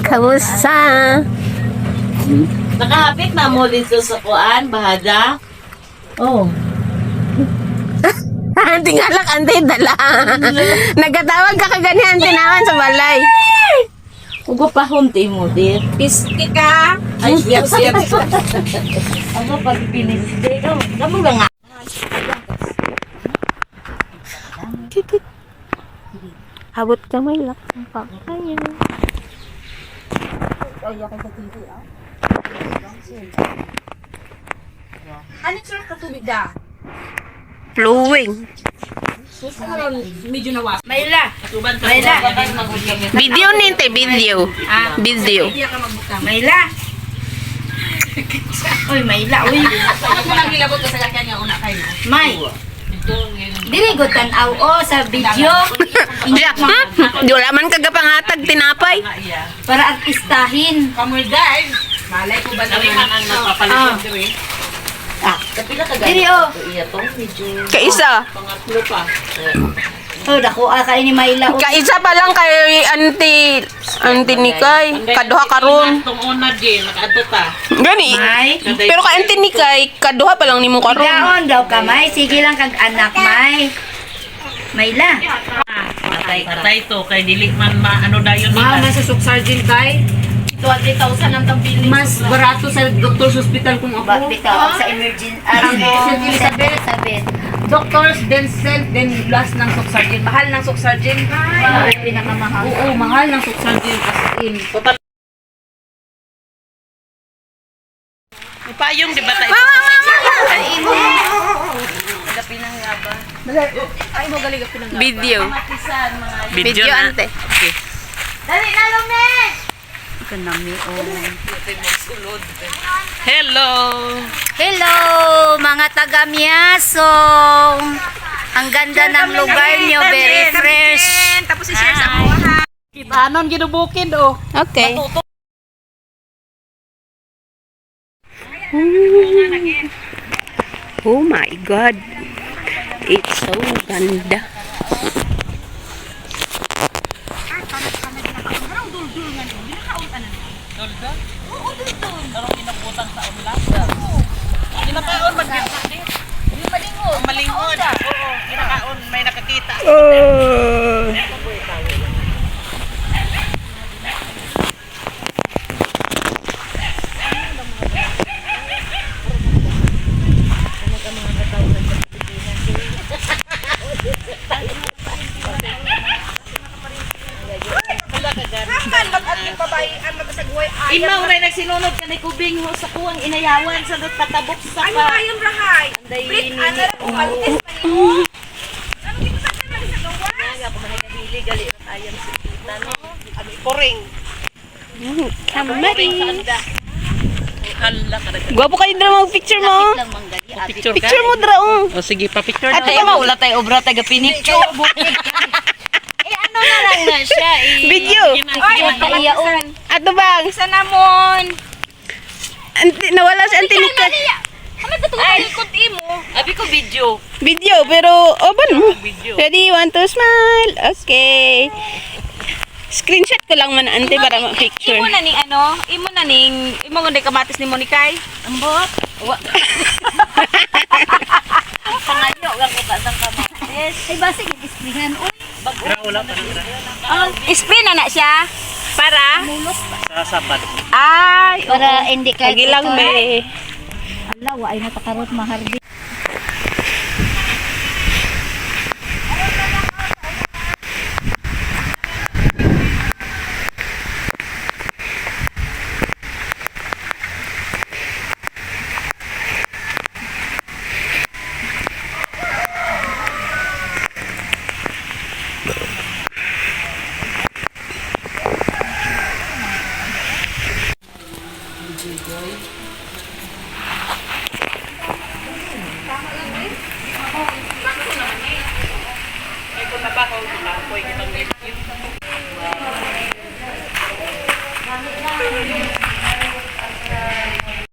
Kamusta? Nakahapit na mo dito sa kuan, bahada. Oh. Anti galak, anti dala. Nagkatawag ka kaganihan tinawan sa balay. Ugo pa hunti mo, dir. Pisti ka. Ay, siyap. Ano pag piniste? Kamu lang nga. Habot ka may lakang pa. Ayun. Ano sir katubig da? Flowing. Medyo nawas. Mayla. Mayla. Video ninte, video. Video. Hindi ka magbuka. Mayla. Uy, Mayla. Uy. Ako lang gilabot ka sa lakyan nga una kayo. May. Dili gud tan-aw sa video. Di wala man kagapangatag tinapay. Para artistahin. Kamoy guys. Malay ko ba Narihan ang napapalitan dire. Kapila ka Dili ganito. Iya to, medyo Kaisa. pangatlo pa. Oh, dako kay ni Mayla. Kaisa pa lang kay anti Nikay. Kaduha karon. Tong una din, nakaadto ta. Gani. May. Pero ka anti Nikay, kaduha pa lang nimo karon. Daon daw ka, May. Sige lang kag anak, May. Mayla. Patay to, kay dili man ano dayon Mahal na sa Suksargin kay 20,000 ang tambili. mas barato sa Doctor's Hospital kung ako. Bitaw sa emergency. Elizabeth. Doctors, then send, then last ng Suksargin. Mahal ng Suksargin. Pinakamahal. Oo, mahal ng Suksargin. As in. May payong di ba tayo? Ay, mo galing ka pinang Video. Matisan mga Video ante. Okay. Dali na, Lume! Kanami Hello. Hello, mga taga Miasong. Ang ganda ng lugar nyo, very fresh. Tapos i-share sa mga ha. Anon ginubukid oh. Okay. Oh my God. It's so ganda. Dolda? Oo, dolda. Tarong inabutan sa ulan. Kinakaon magkita din. Malingon. Malingon. Oo, kinakaon may nakakita. Imaw ray nagsinunod ka ni kubing ho sa kuwang inayawan sa patabok sa Ano ayun, Rahay? Split, ano lang, kumalitis pa yun. Ano dito sa kanya, sa gawas? Hili gali at ayam si tita no. Abi poring. Kamari. Hala ka rin. Gwapo kayo dra mag picture mo. Lang manggali. Picture ka. Picture mo dra oh. O sige, pa-picture Ato na. ka mo. Wala tayo obra taga pinicture. Ano na lang na siya Video. Iyaon. Ato bang. Isa namon. Nawala si Auntie Nikay. Ano ba itong malikot imo? Abi ko video. Video pero open mo. Video. Ready, 1, 2, smile. Okay. Screenshot ko lang man ante para ma-picture. Imo na ning ano? Imo na ning imo ngunday kamatis ni Monikay. Ambot. Pangayo lang ko kadang kamatis. Ay basig ispringan uy. Wala pa nang Spin na siya. Para? sa sapat. Ay, Para hindi ka Lagi lang be. Ala, wa ay natakarot maharbi. Kung nabaho, apoy kita